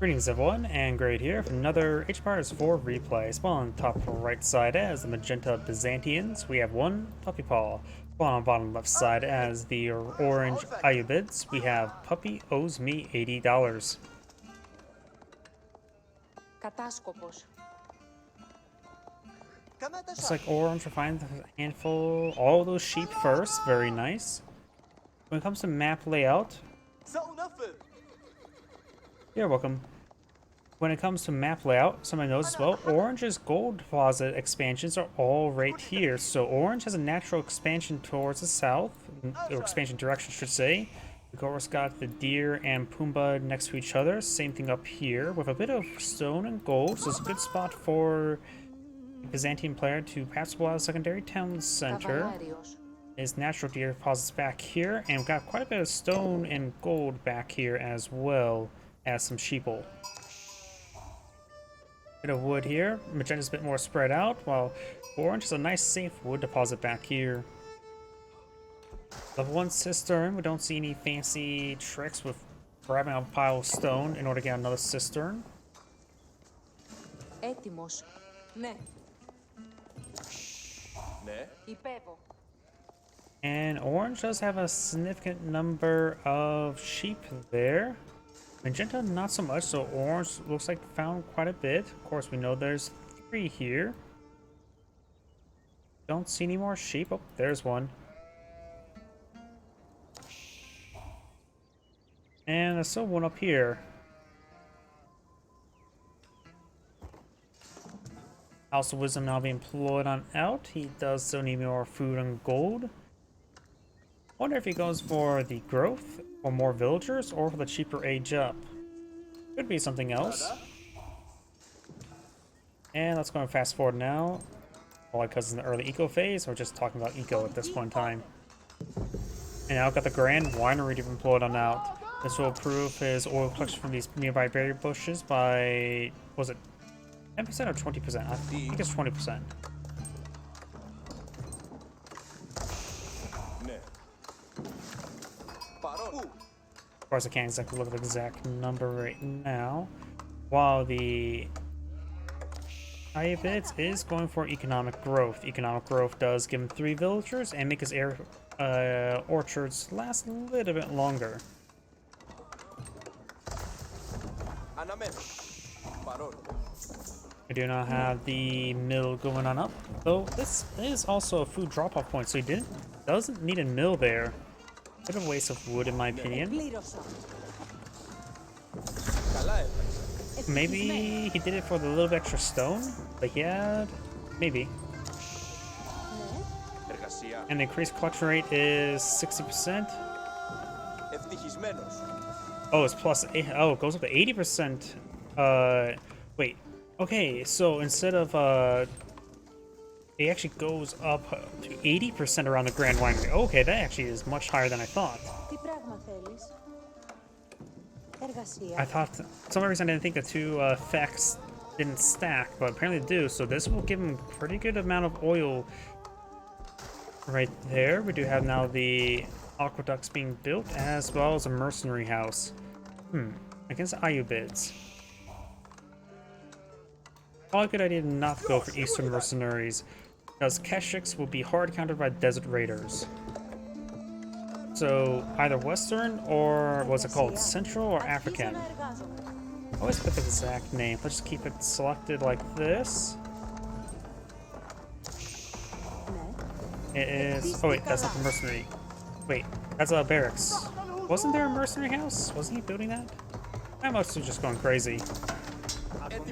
Greetings everyone, and Great here for another H-Bars 4 replay. Spawn on top right side as the magenta Byzantines, we have 1puppypaw. Spawn on bottom left side as the orange Ayyubids, we have Puppy owes me $80. Κατάσκοπος. Looks like orange will find a handful, all those sheep first, very nice. When it comes to map layout, you're welcome. When it comes to map layout, somebody knows as well, Orange's gold deposit expansions are all right here. So Orange has a natural expansion towards the south, or expansion direction, I should say. Of course, got the deer and Pumbaa next to each other. Same thing up here, with a bit of stone and gold. So it's a good spot for a Byzantine player to perhaps pull out a secondary town center. His natural deer deposits back here, and we've got quite a bit of stone and gold back here as well as some sheeple. Bit of wood here. Magenta's a bit more spread out, while orange is a nice safe wood deposit back here. Level 1 cistern. We don't see any fancy tricks with grabbing a pile of stone in order to get another cistern. Έτοιμος. Ναι. Ναι. Υπέβω. And orange does have a significant number of sheep there. Magenta, not so much, so orange looks like found quite a bit. Of course, we know there's 3 here. Don't see any more sheep. Oh, there's one. And there's still one up here. House of Wisdom now being employed on out. He does still need more food and gold. Wonder if he goes for the growth, or more villagers, or for the cheaper age up. Could be something else. And let's go and fast forward now. All because in the early eco phase, we're just talking about eco at this point in time. And now I've got the Grand Winery to be employed on out. This will improve his oil collection from these nearby berry bushes by, was it 10% or 20%? I think it's 20%. Of course, I can't exactly look at the exact number right now. While the Ayyubids is going for economic growth. Economic growth does give him 3 villagers and make his orchards last a little bit longer. We do not have the mill going on up, though this is also a food drop-off point, so he doesn't need a mill there. Bit of a waste of wood, in my opinion. Maybe he did it for the little bit extra stone, but yeah, maybe. And the increased collection rate is 60%. Oh, it's plus 8. Oh, it goes up to 80%. Wait. Okay, so instead of it actually goes up to 80% around the Grand Winery. Okay, that actually is much higher than I thought. I thought, for some reason I didn't think the 2 effects didn't stack, but apparently they do. So this will give him a pretty good amount of oil right there. We do have now the aqueducts being built, as well as a mercenary house. Against Ayyubids. Probably a good idea not to go for Eastern mercenaries, because Keshiks will be hard countered by desert raiders. So either Western or what's it called, Central or African. Always put the exact name. Let's just keep it selected like this. It is. Oh wait, that's not the mercenary. Wait, that's a barracks. Wasn't there a mercenary house? Wasn't he building that? I must have just gone crazy.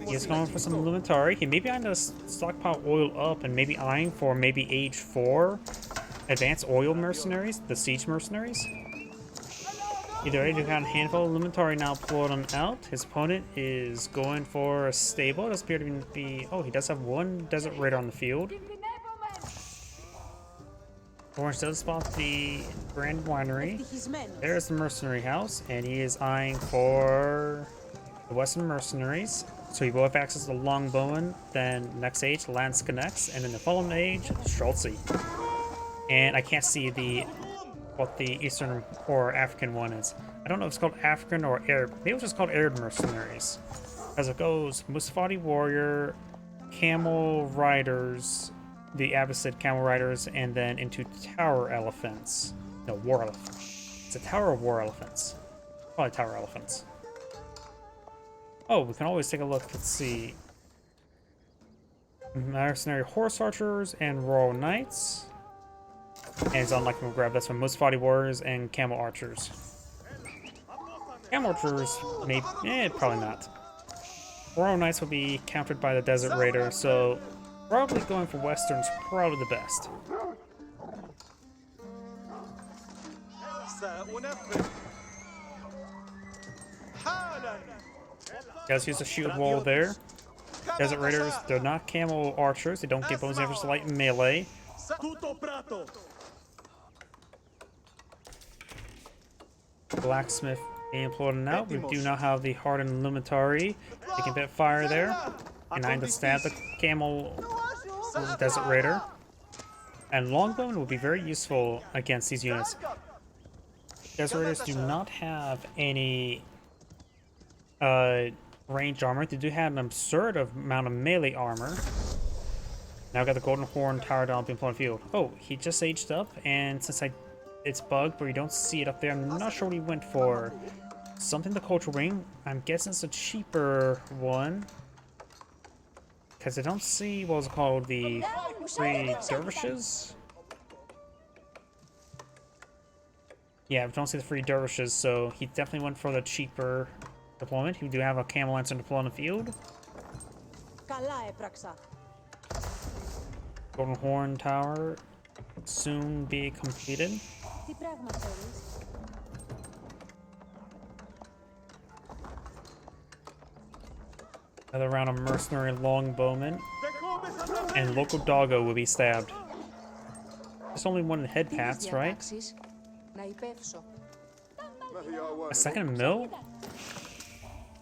He's going for some Lumentari. He may be eyeing to stockpile oil up and maybe eyeing for maybe age 4 advanced oil mercenaries, the siege mercenaries. Either way, we've got a handful of Lumentari now pulled on out. His opponent is going for a stable. It does appear to be. Oh, he does have 1 desert raider on the field. Orange does spot the Grand Winery. There's the mercenary house, and he is eyeing for the Western mercenaries. So you will have access to Longbowman, then next age, Lance Connects, and in the following age, Streltsy. And I can't see the what the Eastern or African one is. I don't know if it's called African or Arab. Maybe it's just called Arab mercenaries. As it goes, Musafati warrior, camel riders, the Abbasid camel riders, and then into tower elephants. No, war elephants. It's a tower of war elephants. Probably tower elephants. Oh, we can always take a look. Let's see. Mercenary horse archers and royal knights. And it's unlikely we'll grab this one. Musafati warriors and camel archers. Camel archers, maybe, probably not. Royal knights will be countered by the desert raider, so probably going for westerns probably the best. Guys, use a shield wall there. Desert raiders, they're not camel archers. They don't get bonus damage to light and melee. Blacksmith being plotted out. We do not have the hardened Lumitari. They can bit fire there. And I to stab the camel desert raider. And longbowmen will be very useful against these units. Desert raiders do not have any range armor. They do have an absurd amount of melee armor. Now I've got the golden horn tower down being plotted field. Oh, he just aged up, and since it's bugged, but you don't see it up there, I'm not sure what he went for. Something the cultural ring. I'm guessing it's a cheaper one. Because I don't see what was it called, the free dervishes? Yeah, I don't see the free dervishes, so he definitely went for the cheaper deployment. We do have a camel lancer deployed on the field. Golden Horn Tower soon be completed. Another round of mercenary longbowmen. And local doggo will be stabbed. There's only one head paths, right? A second mill?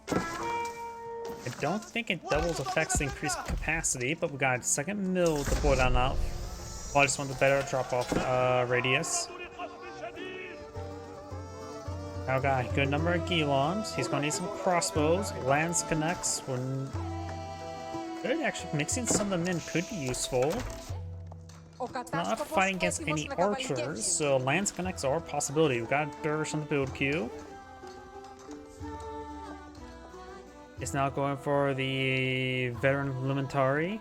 I don't think it doubles effects to increase capacity, but we got a second mill deployed on now. Well, I just want the better drop off radius. Now got a good number of Gilons. He's gonna need some crossbows. Lance connects. We're good. Actually, mixing some of them in could be useful. Not fighting against any archers, so lance connects are a possibility. We got Dervish on the build queue. It's now going for the veteran Lumentari.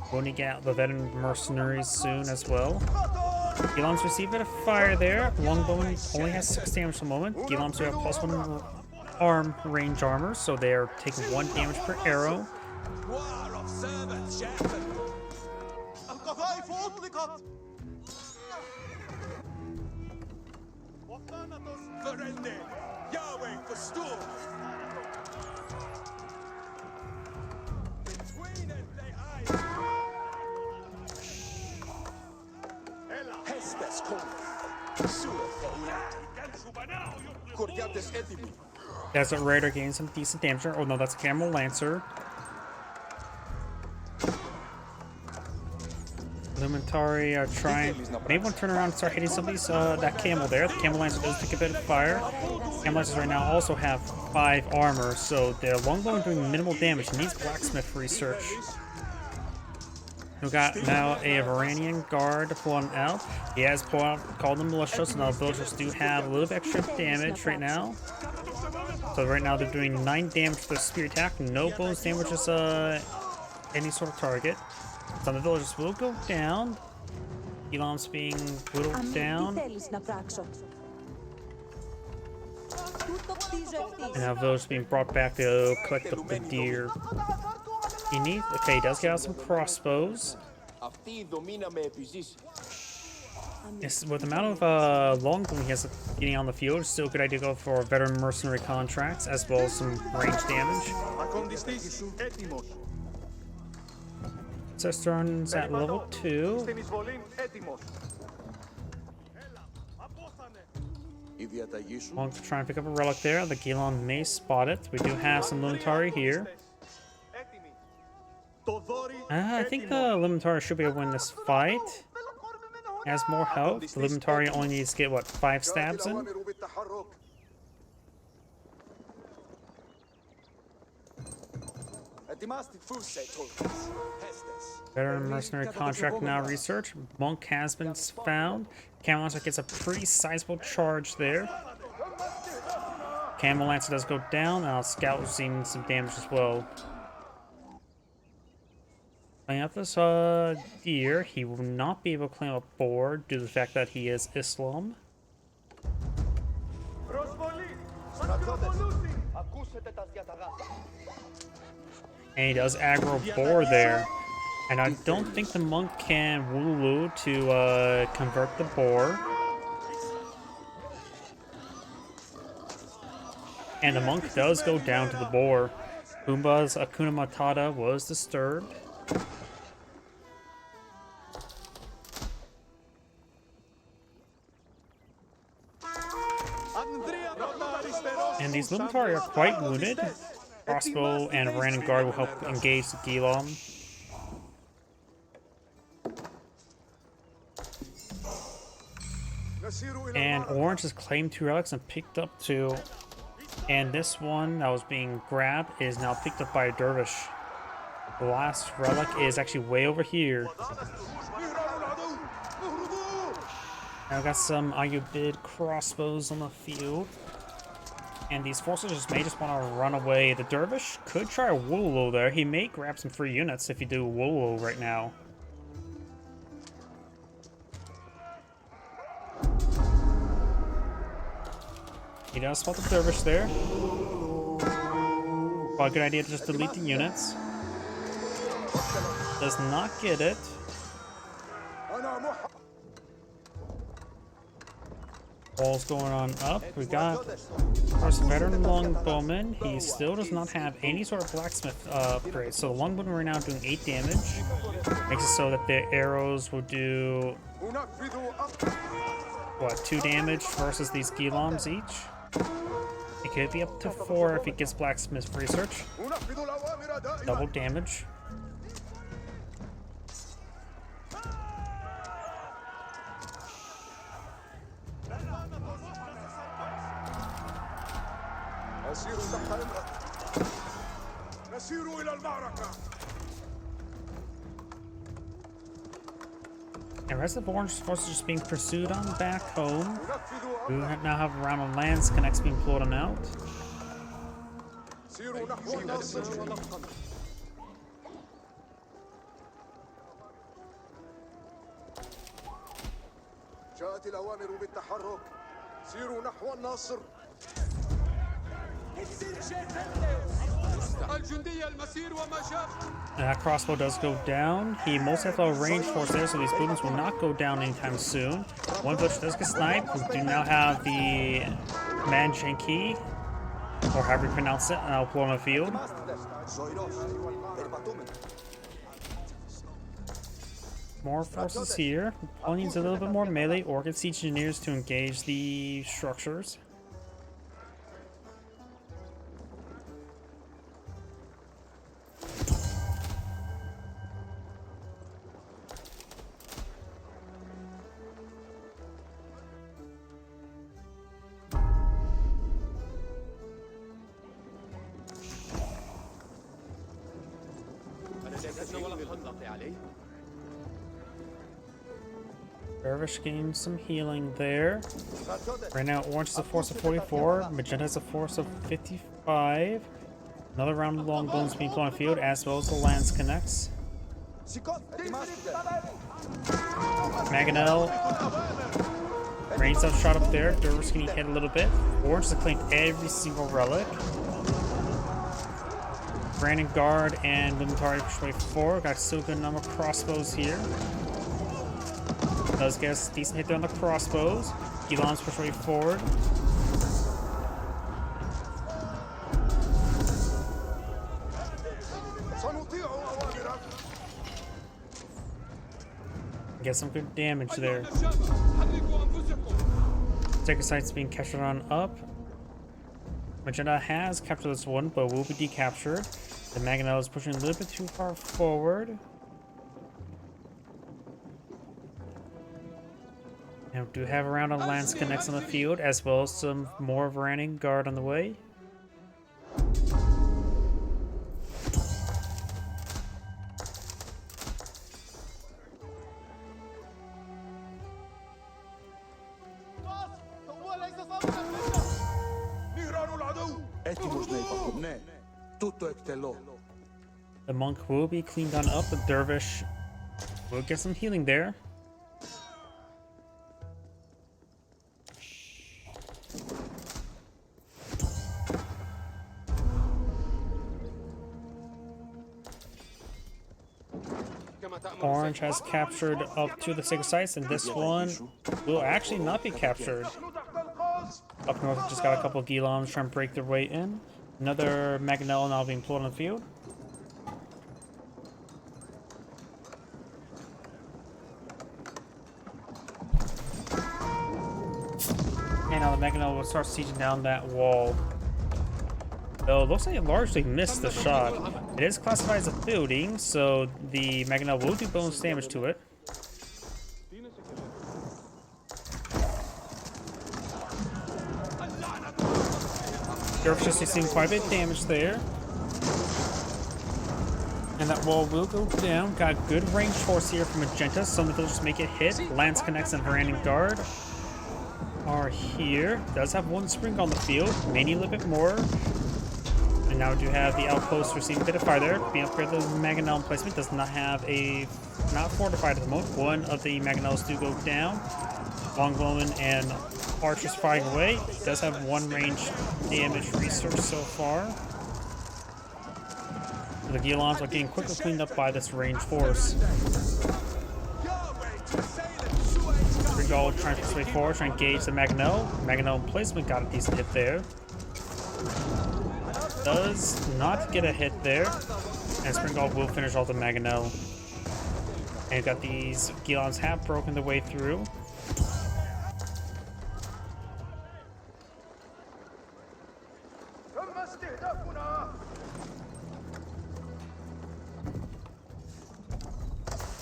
We're going to get the veteran mercenaries soon as well. Gilons receive a bit of fire there. Longbowman only has 6 damage at the moment. Gilons do have +1 arm range armor, so they're taking 1 damage per arrow. Desert Raider gains some decent damage. Oh no, that's a Camel Lancer. Lumentari are trying. Maybe want to turn around and start hitting some of these. That Camel there. The Camel Lancer does take a bit of fire. Camel Lancers right now also have 5 armor, so their longbowmen doing minimal damage. It needs blacksmith research. We got now a Varanian guard pulling out. He has called them militia, so now the villagers do have a little bit extra damage right now. So right now they're doing 9 damage for the spear attack. No bonus damage is any sort of target. Some of the villagers will go down. Elam's being whittled down. And now villagers being brought back to collect up the deer. He needs. Okay, he does get out some crossbows. Yes, with the amount of longbowmen he has getting on the field, it's still a good idea to go for veteran mercenary contracts as well as some range damage. Cisterns at level 2. Long to try and pick up a relic there. The Gilon may spot it. We do have some Lumentari here. I think the Lumentari should be able to win this fight. Has more health. The Limitari only needs to get, what, 5 stabs in? Veteran mercenary contract now research. Monk has been found. Camel Lancer gets a pretty sizable charge there. Camel Lancer does go down. Now Scout was seeing some damage as well. Playing up this deer, he will not be able to claim a boar due to the fact that he is Islam. And he does aggro boar there. And I don't think the monk can Wooloo to convert the boar. And the monk does go down to the boar. Pumbaa's Hakuna Matata was disturbed. And these Limitari are quite wounded. Crossbow and Random Guard will help engage the Gilom. And Orange has claimed 2 relics and picked up 2. And this one that was being grabbed is now picked up by a dervish. The last relic is actually way over here. Now I've got some Ayyubid crossbows on the field. And these forces may just want to run away. The dervish could try a Wooloo there. He may grab some free units if you do Wooloo right now. He does spot the dervish there. Well, a good idea to just delete the units. Does not get it. Wall's going on up. We got first veteran longbowman. He still does not have any sort of blacksmith upgrade. So the longbowman right now doing 8 damage. Makes it so that the arrows will do what, 2 damage versus these Giloms each. It could be up to 4 if he gets blacksmith research. Double damage. And rest of the Orange forces just being pursued on back home. We now have a round of lands connects being pulled on out. And that crossbow does go down. He mostly has a range force there, so these movements will not go down anytime soon. One butcher does get sniped. We do now have the Manjanki, or however you pronounce it, and I'll pull on the field. More forces here. Paul needs a little bit more melee or get siege engineers to engage the structures. Dervish gains some healing there. Right now, Orange has a force of 44, Magenta has a force of 55. Another round of longbones being put on the field, as well as the lands connects. Mangonel rains out shot up there. Dervish getting hit a little bit. Orange has claimed every single relic. Brandon Guard and Limitari push way forward. Got still a good number of crossbows here. Does get a decent hit there on the crossbows. Elon's push way forward. Get some good damage there. Second site's being captured on up. Magenta has captured this one, but will be decaptured. The Mangonel is pushing a little bit too far forward. And we do have a round of lance connects on the field, as well as some more Varangian Guard on the way. The monk will be cleaned on up. The dervish will get some healing there. Orange has captured up to the sacred sites, and this one will actually not be captured. Up north, just got a couple of Giloms trying to break their way in. Another Maganel now being pulled on the field. And now the Maganel will start sieging down that wall. Though it looks like it largely missed the shot. It is classified as a building, so the Maganel will do bonus damage to it. Dervish just seeing quite a bit of damage there. And that wall will go down. Got a good range force here from Magenta. Some of those just make it hit. Lance connects and Varangian Guard are here. Does have one spring on the field. May need a little bit more. And now we do have the outpost receiving a bit of fire there. Being upgraded, the Maganel emplacement does not have a... not fortified at the moment. One of the Maganels do go down. Longbowman and Archers fighting away. Does have one range damage research so far. The Giloms are getting quickly cleaned up by this range force. Regal trying to push way forward, trying to engage the Maganel. Maganel emplacement got a decent hit there. Does not get a hit there. And Springald will finish off the Maganel. And you've got these Giloms have broken their way through.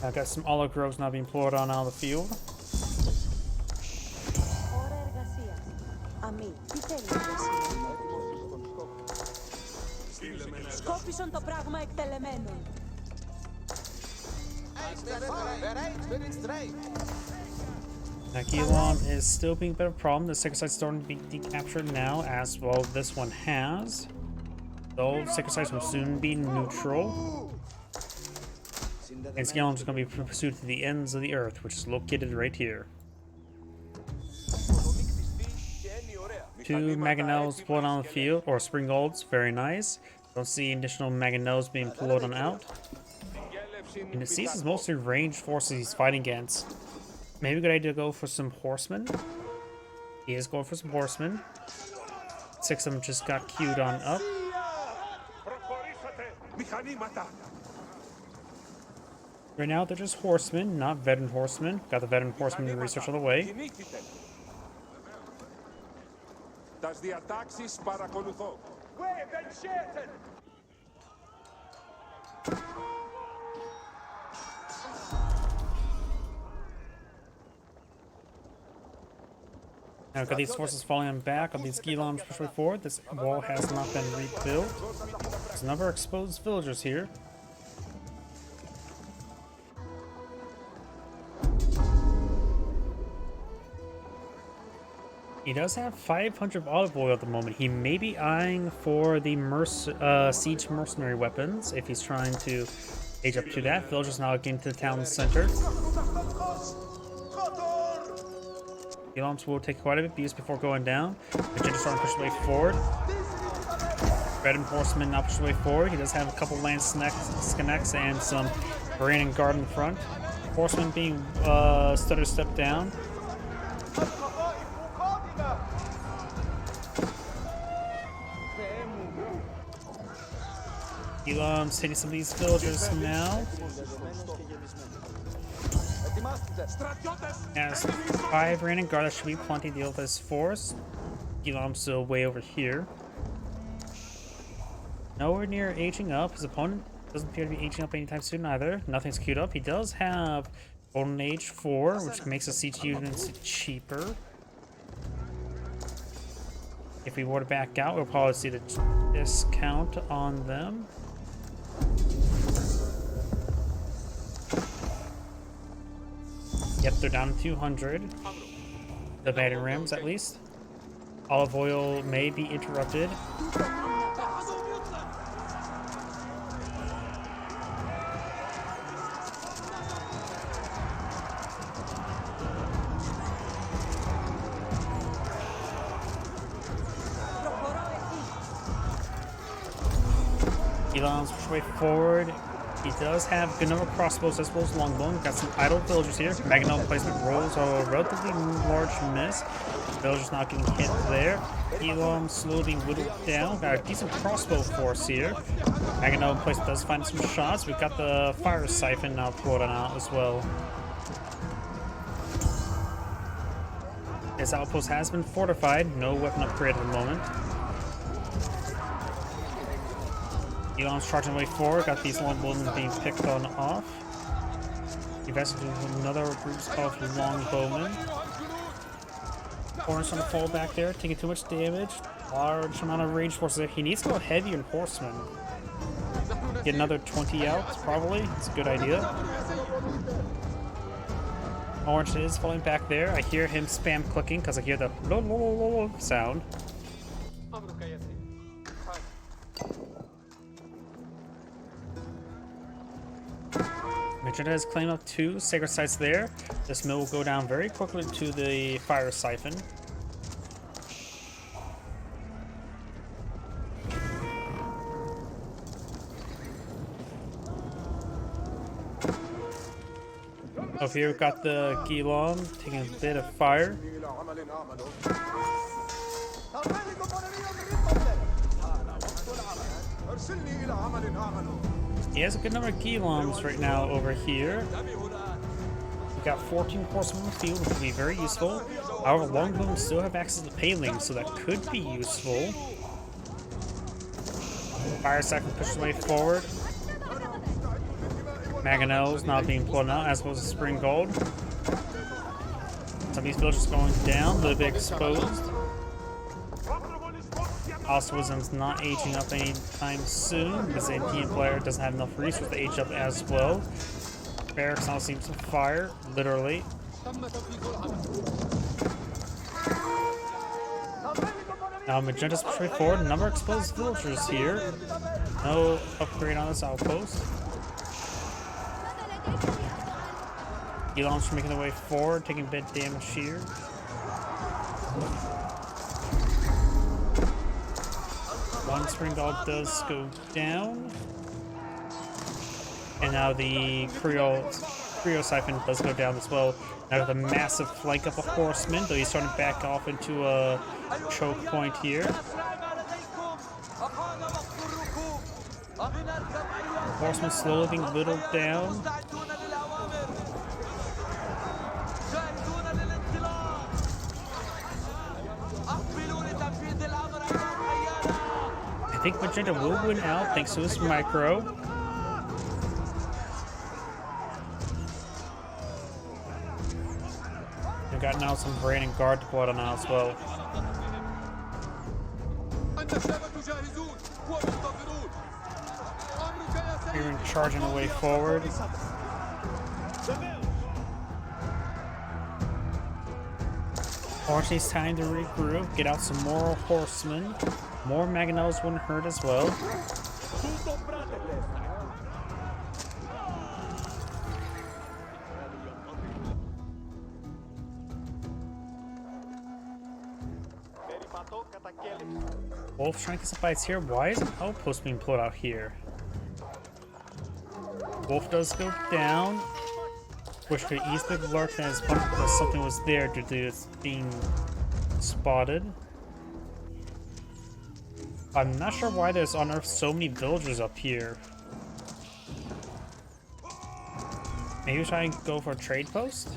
I've got some olive groves now being poured on out of the field. Now Gilom is still being a bit of a problem. The sacred site's starting to be decaptured now, as well this one has. Though sacred sites will soon be neutral. And Gilom is going to be pursued to the ends of the earth, which is located right here. Two Maganels pulled on the field, or Springolds, very nice. Don't see additional Maganels being pulled on out. And it seems it's mostly ranged forces he's fighting against. Maybe a good idea to go for some horsemen. He is going for some horsemen. 6 of them just got queued on up. Right now they're just horsemen, not veteran horsemen. Got the veteran horsemen research on the way. Now we've got these forces falling back on these Giloms pushing forward. This wall has not been rebuilt. There's a number of exposed villagers here. He does have 500 olive oil at the moment. He may be eyeing for the siege mercenary weapons if he's trying to age up to that. Villagers now getting to the town center. Giloms will take quite a bit of abuse before going down. Magenta's trying to push the way forward. Red Horseman now push the way forward. He does have a couple lance connects and some Varangian Guard in front. Horseman being stutter step down. Giloms hitting some of these villagers now. Has 5 Varangian Guard, that should be plenty to deal with this force. Gilom's still way over here. Nowhere near aging up. His opponent doesn't appear to be aging up anytime soon either. Nothing's queued up. He does have Golden Age 4, which makes the siege units cheaper. If we were to back out, we'll probably see the discount on them. Yep, they're down to 200. The battering rams, at least. Olive oil may be interrupted. Elon's push way forward. He does have good number of crossbows as well as longbow. Got some idle villagers here. Magneto placement rolls a relatively large miss. Villagers not getting hit there. Elon slowly whittled down. Got a decent crossbow force here. Magneto placement does find some shots. We've got the fire siphon now pulled on out as well. His outpost has been fortified. No weapon upgrade at the moment. Elon's charging way forward, got these longbowmen being picked on off. Invested into another group of longbowmen. Orange trying to fall back there, taking too much damage. Large amount of range forces there. He needs to go heavy in horsemen. Get another 20 out, probably. It's a good idea. Orange is falling back there. I hear him spam clicking because I hear the sound. Magenta has claimed up 2 sacred sites there. This mill will go down very quickly to the fire siphon. Over here we've got the Gilom taking a bit of fire. He has a good number of Giloms right now over here. We've got 14 horsemen in the field, which will be very useful. However, longbowmen still have access to palings, so that could be useful. Fire siphon pushes way forward. Mangonels now being pulled out, as opposed to spring gold. Some of these villagers going down, a little bit exposed. Oswism's not aging up anytime soon. The Byzantine player doesn't have enough resources to age up as well. Barracks now seems to fire, literally. Now Magenta's pushing forward. Number of exposed villagers here. No upgrade on this outpost. Elon's making their way forward, taking a bit of damage here. One spring dog does go down. And now the Creole siphon does go down as well. Now with a massive flank of a horseman, though he's starting to back off into a choke point here. Horseman slowly being whittled down. I think Magenta will win out thanks to his micro. We've got now some Brain and Guard to put on now as well. Here charging the way forward. Orange needs time to regroup, get out some more horsemen. More Mangonels wouldn't hurt as well. Wolf trying to get some fights here. Why is an outpost being pulled out here? Wolf does go down, which could easily lurk as because something was there due to it being spotted. I'm not sure why there's on Earth so many villagers up here. Maybe try and go for a trade post?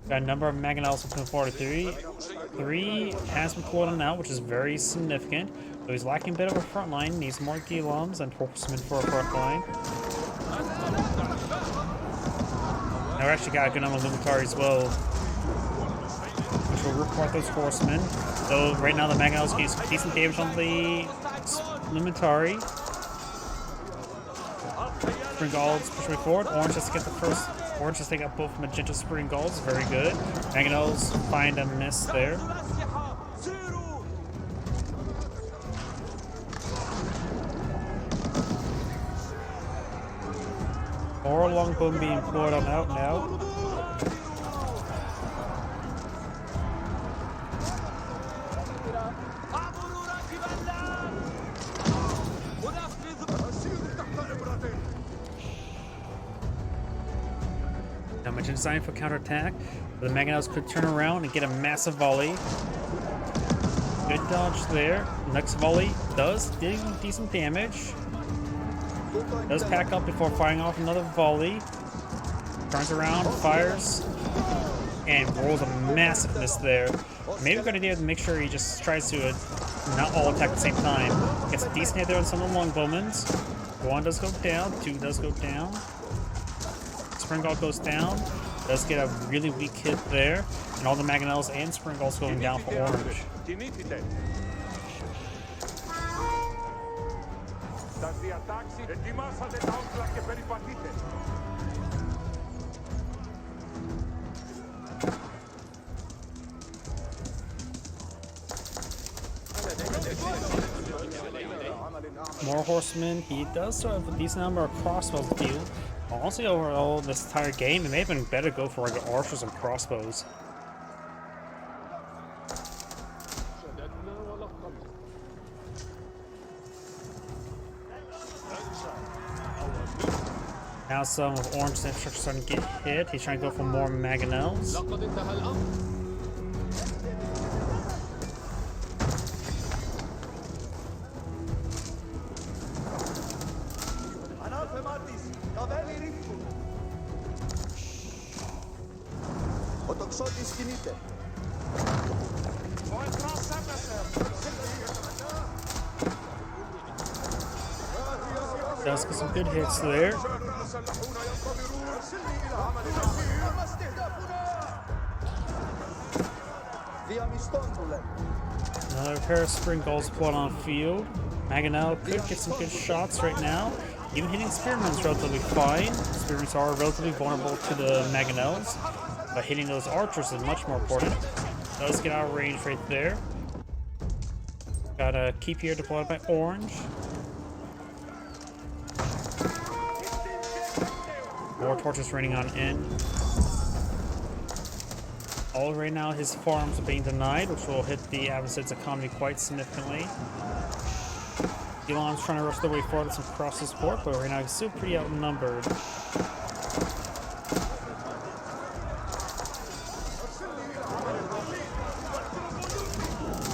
Got a number of mangonels between 43. 3 has been pulled on out, which is very significant. So he's lacking a bit of a front line. Needs more Gilums and horsemen for a front line. Now we actually got a good number of Lumitari as well, which will report those horsemen. So right now the mangonels get some decent damage on the Lumitari. Spring Galds pushing forward. Orange has to get the first. Orange has taken up both magenta Spring Galds. Very good. Mangonels find a miss there. More longbow being employed on out now. Now magenta design for counterattack. The mangonels could turn around and get a massive volley. Good dodge there. Next volley does do decent damage. Does pack up before firing off another volley. Turns around, fires, and rolls a massive miss there. Maybe a good idea to make sure he just tries to not all attack at the same time. Gets a decent hit there on some of the longbowmans. 1 does go down, 2 does go down. Springald goes down. Does get a really weak hit there. And all the mangonels and Springalds going down for Orange. More horsemen. He does sort of a decent number of crossbows to field. Honestly, overall, this entire game, it may have been better to go for like archers and crossbows. Now some of Orange's infrastructure starting to get hit. He's trying to go for more mangonels. Does get some good hits there. Another pair of Spring Galds put on field. Mangonel could get some good shots right now. Even hitting Spearman's relatively fine. Spearmans are relatively vulnerable to the Mangonels, but hitting those archers is much more important. Does get out of range right there. Got a keep here deployed by Orange. More torches raining on in. All right now his farms are being denied, which will hit the adversary's economy quite significantly. Elon's trying to rush their way forward with some cross support, but right now he's still pretty outnumbered.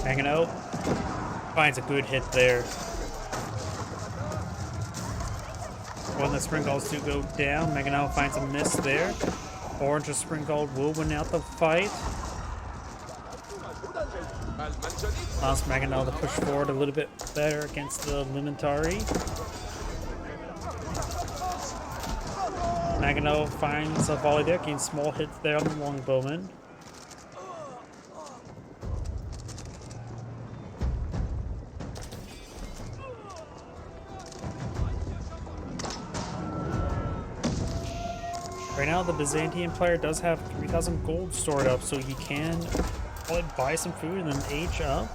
Hanging out. Finds a good hit there. When the Springalds do go down, Mangonel finds a miss there. Orange or Springald will win out the fight. Allows Mangonel to push forward a little bit better against the Lumitari. Mangonel finds a volley there, gains small hits there on the longbowman. Right now, the Byzantine player does have 3,000 gold stored up, so he can probably buy some food and then age up.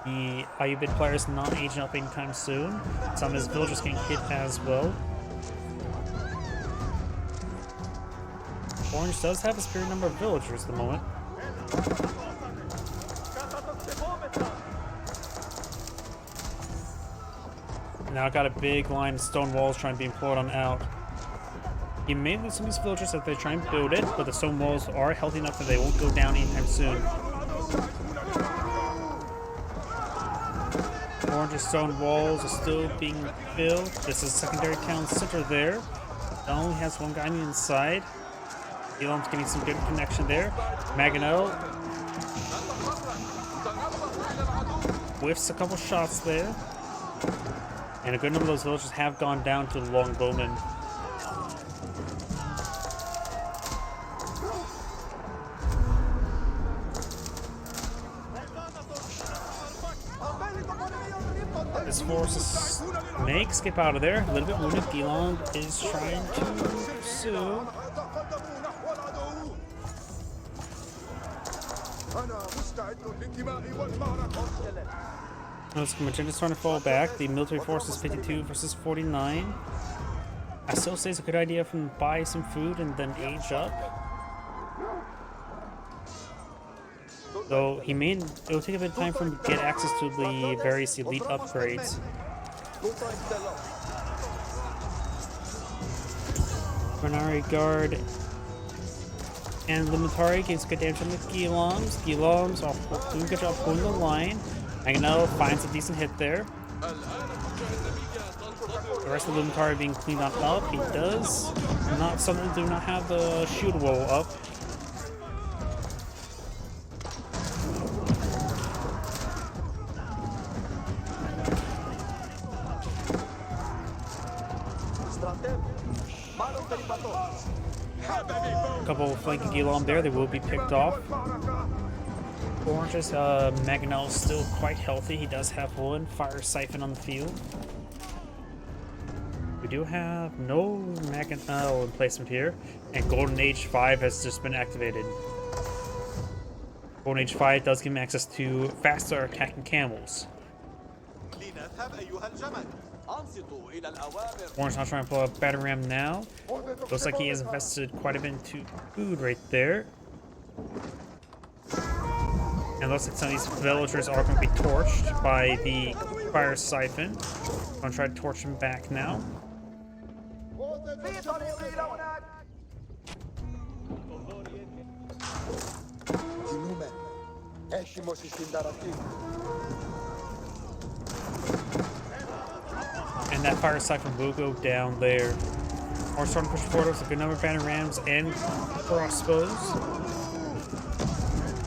The Ayyubid player is not aging up anytime soon. Some of his villagers getting hit as well. Orange does have a superior number of villagers at the moment. Now got a big line of stone walls trying to be employed on out. You may lose some of these villagers if they try and build it, but the stone walls are healthy enough that they won't go down anytime soon. Orange's stone walls are still being built. This is secondary town center there. It only has one guy on the inside. Elon's getting some good connection there. Maganel whiffs a couple shots there. And a good number of those villagers have gone down to the longbowmen. This force snake skip out of there. A little bit wounded. Elon is trying to pursue. Magenta's trying to fall back. The military force is 52 versus 49. I still say it's a good idea for him to buy some food and then age up. Though it'll take a bit of time for him to get access to the various elite upgrades. Renari Guard and Limitari gets good damage on the Giloms. Giloms are doing a good job pulling the line. Maganel finds a decent hit there. The rest of the Limitari being cleaned on up. He does not suddenly do not have the shield wall up. A couple of flanking Gilom there, they will be picked off. Orange's Maganel is still quite healthy. He does have one fire siphon on the field. We do have no Maganel emplacement here, and Golden Age 5 has just been activated. Golden Age 5 does give him access to faster attacking camels. Orange not trying to pull up Battle Ram now. Looks like he has invested quite a bit into food right there. And looks like some of these villagers are going to be torched by the fire siphon. I'm going to try to torch them back now. And that fire siphon will go down there. We're starting to push forward with a good number of banner rams and crossbows.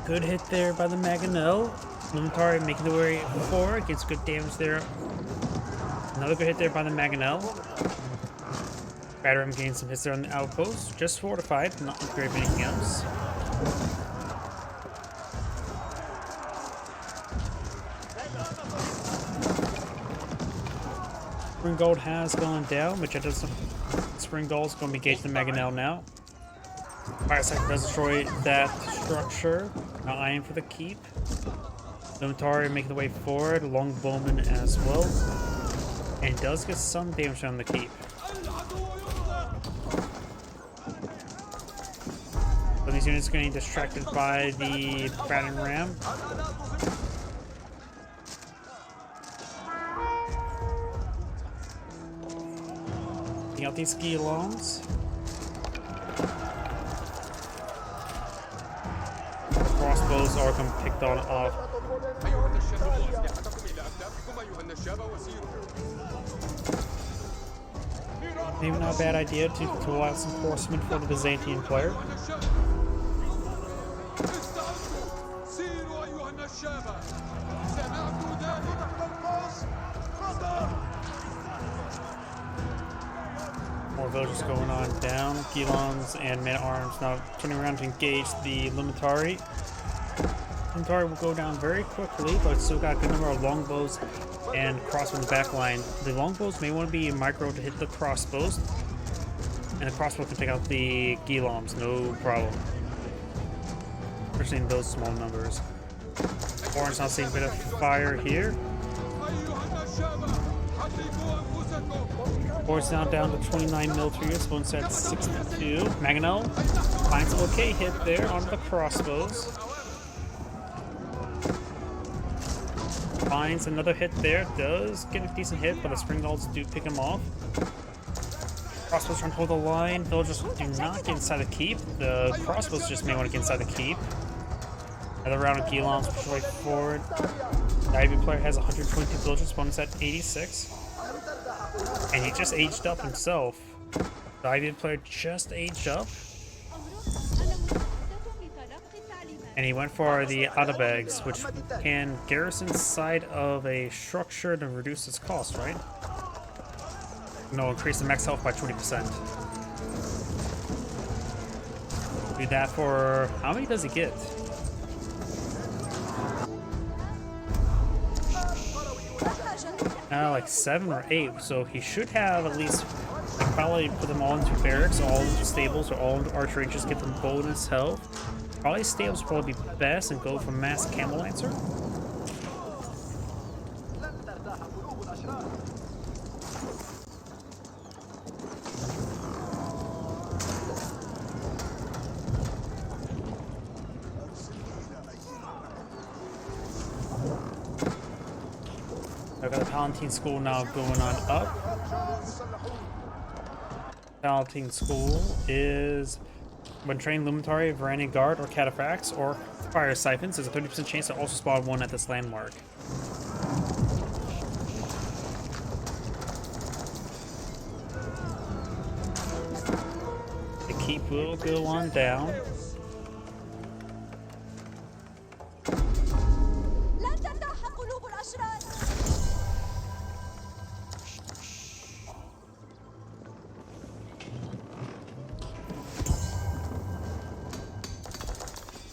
Good hit there by the Maganel. Limitari making the way forward, gets good damage there. Another good hit there by the Maganel. Battle ram gains some hits there on the outpost. Just fortified, not upgrade anything else. Spring Gold has gone down, which Spring Gold is going to be engaged in Maganel now. Fire Siphon does destroy that structure. Now eyeing for the keep. Limitari making the way forward, Longbowman as well. And does get some damage on the keep. So these units are getting distracted by the battering ram. Taking out these ski longs. Crossbows are going to be picked on off. Maybe not a bad idea to pull out some horsemen for the Byzantine player. More villagers going on down. Gilons and men-at-arms now turning around to engage the Limitari. Limitari will go down very quickly, but it's still got a good number of longbows and crossbows in the back line. The longbows may want to be micro to hit the crossbows, and the crossbow can take out the Giloms, no problem. Especially in those small numbers. Orange now seeing a bit of fire here. Orange now down to 29 military units, one set 62. Maganel finds an okay hit there onto the crossbows. Finds another hit there, does get a decent hit, but the Spring Golds do pick him off. Crossbows trying to hold the line. Villagers do not get inside the keep. The crossbows just may want to get inside the keep. Another round of Gilons push way forward. The Ivy player has 122 villagers, one set 86. And he just aged up himself. The Ivy player just aged up. And he went for the Ayyubids, which can garrison inside of a structure to reduce its cost, right? No, increase the max health by 20%. Do that for... how many does he get? Like 7 or 8, so he should have at least... like, probably put them all into barracks, all into stables, or all into archery, just get them bonus health. Probably stables would probably be best and go for mass camel lancer. I've got the Palatine School now going on up. Palatine School is when trained Luminary, Varangian Guard, or Cataphracts, or Fire Siphons, there's a 30% chance to also spawn one at this landmark. The keep will go on down.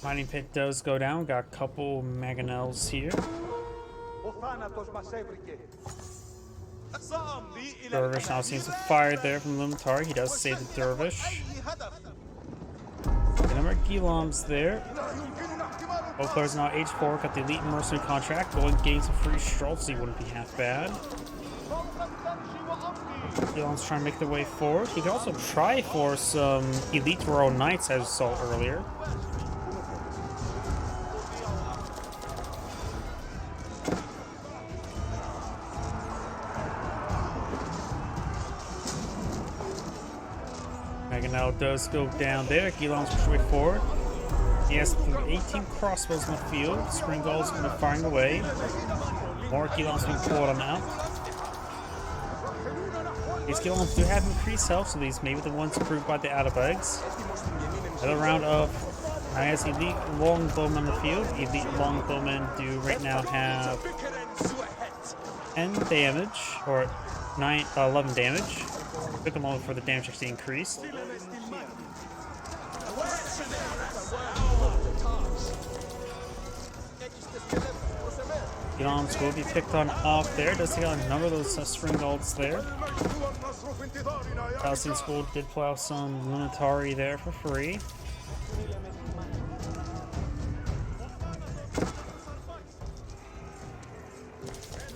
Mining pit does go down. Got a couple mangonels here. Dervish now seems to fire there from Luminary. He does save the Dervish. The number of Giloms there. Both players now age 4. Got the Elite Mercenary contract. Going getting some free strolls, so he wouldn't be half bad. Gilom's trying to make their way forward. He could also try for some Elite Royal Knights, as we saw earlier. Mangonel does go down there. Gilom's pushed way forward. He has 18 crossbows in the field. Springald's going to firing away. More Gilom's being pulled on out. These Giloms do have increased health, so these may be the ones approved by the Ayyubids. Another round of has elite longbowmen in the field. Elite longbowmen do right now have 10 damage, or 11 damage. Took a moment for the damage actually increased. Giloms will be picked on off there. Does take out a number of those Springalds there. Palatine School did plow some Luminary there for free.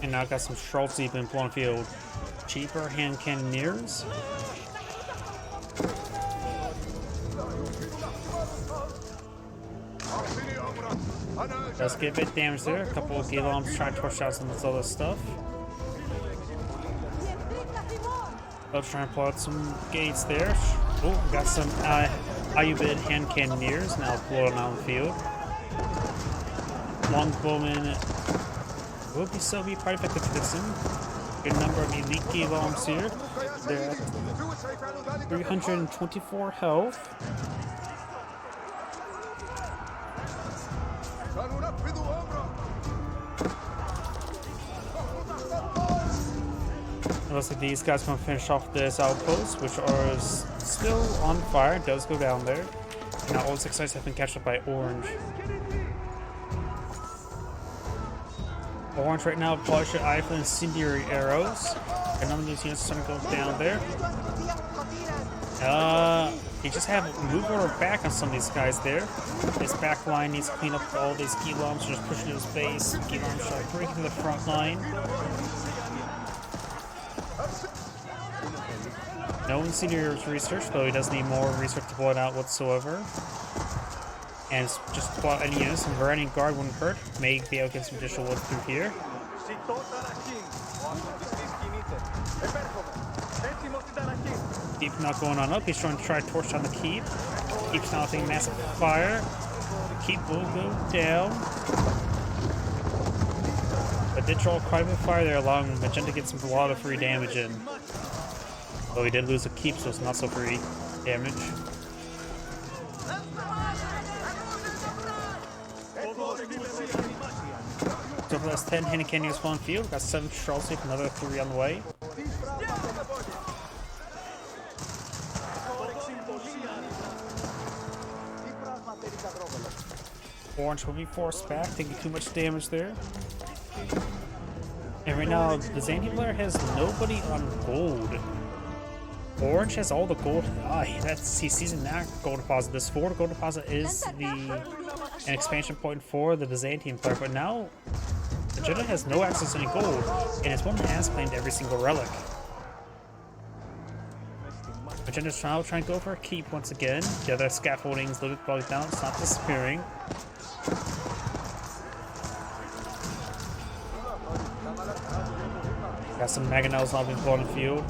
And now got some Strolls deep in Blown Field. Cheaper hand cannoneers. Does get a bit damage there. A couple of Giloms trying to push out some of this other stuff. Both trying to pull out some gates there. Oh, we got some Ayyubid hand cannoneers now floating on the field. Longbowmen will be quite effective for this one. Good number of elite Giloms here. They're at 324 health. It looks like these guys are going to finish off this outpost, which is still on fire. It does go down there. And now all 6 sites have been catched up by Orange. Orange right now applies to Eiffel incendiary arrows. And none of these units are going to go down there. They just have move order back on some of these guys there. This back line needs to clean up all these Giloms, just pushing to his base. Giloms try to break into the front line. No incendiary research, though he does need more research to blow it out whatsoever. And it's just about any units, and Varangian Guard wouldn't hurt. May be able to get some additional wood through here. Keep not going on up. He's trying to torch down the keep. Keep's now taking massive fire. The keep will go down. But did draw quite a bit of fire there, allowing Magenta to get a lot of free damage in. Though he did lose a keep, so it's not so free damage. Careful, that's 10 Henny Candy spawn field. Got 7 Charles with another 3 on the way. Orange will be forced back, taking too much damage there. And right now, the Byzantine player has nobody on gold. Orange has all the gold. He's seizing that gold deposit. This forward gold deposit is an expansion point for the Byzantine player, but now Magenta has no access to any gold, and his opponent has claimed every single relic. Magenta's now trying to go for a keep once again. The other scaffolding's a little bit bogged down, it's not disappearing. Got some mangonels now being blown in the field.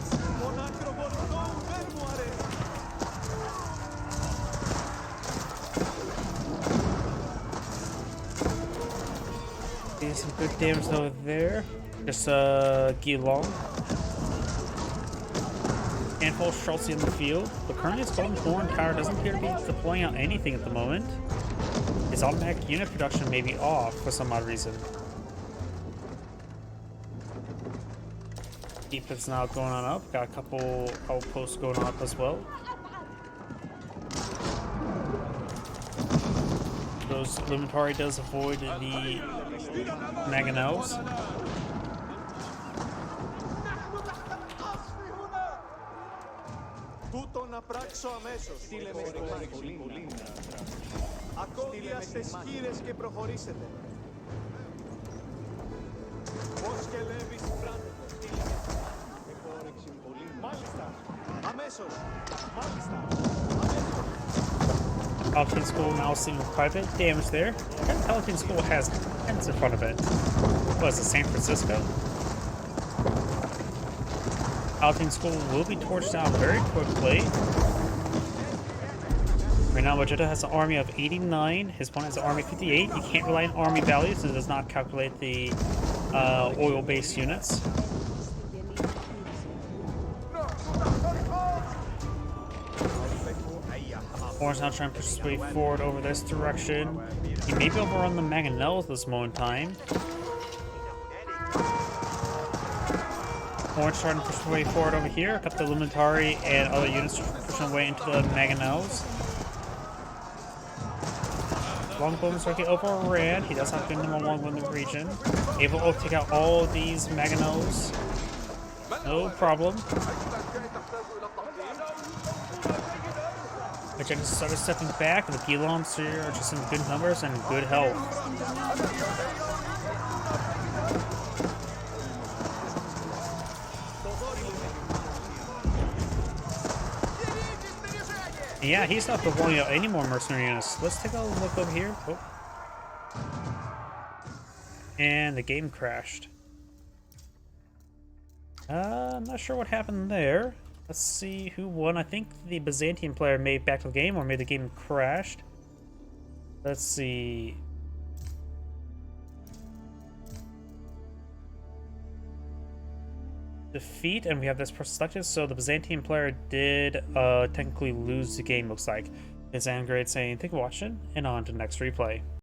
Getting some good damage over there. Just Guilong. Handful of Schultz in the field, but currently his Golden Horn Tower doesn't appear to be deploying out anything at the moment. His automatic unit production may be off for some odd reason. Defense now going on up. Got a couple outposts going on up as well. Those Luminatory does avoid the mangonels. Τούτο να πράξω αμέσως. Στείλε με στο μάχη. Ακόμη στις χείρες και προχωρήσετε. Πώς και λέβεις πράττετε. Στείλε με. Μάλιστα. Αμέσως. Μάλιστα. Palatine School now seeing private damage there. Palatine School has tents in front of it. What is it, San Francisco? Palatine School will be torched down very quickly. Right now, Magenta has an army of 89. His opponent has an army of 58. You can't rely on army values, it does not calculate the oil-based units. Orange now trying to push his way forward over this direction. He may be able to run the mangonels at this moment in time. Orange trying to push his way forward over here. Got the Luminatory and other units pushing their way into the mangonels. Longbowman's working overran. He does have good number one in the region. Able to take out all of these mangonels. No problem. Magenta started stepping back, and the Gilons are just in good numbers and good health. Yeah, he's not deploying out any more mercenary units. Let's take a look over here. Oh. And the game crashed. I'm not sure what happened there. Let's see who won. I think the Byzantine player made back to the game, or maybe the game crashed. Let's see. Defeat, and we have this selected, so the Byzantine player did technically lose the game, looks like. It's Angrade saying, thank you for watching, and on to the next replay.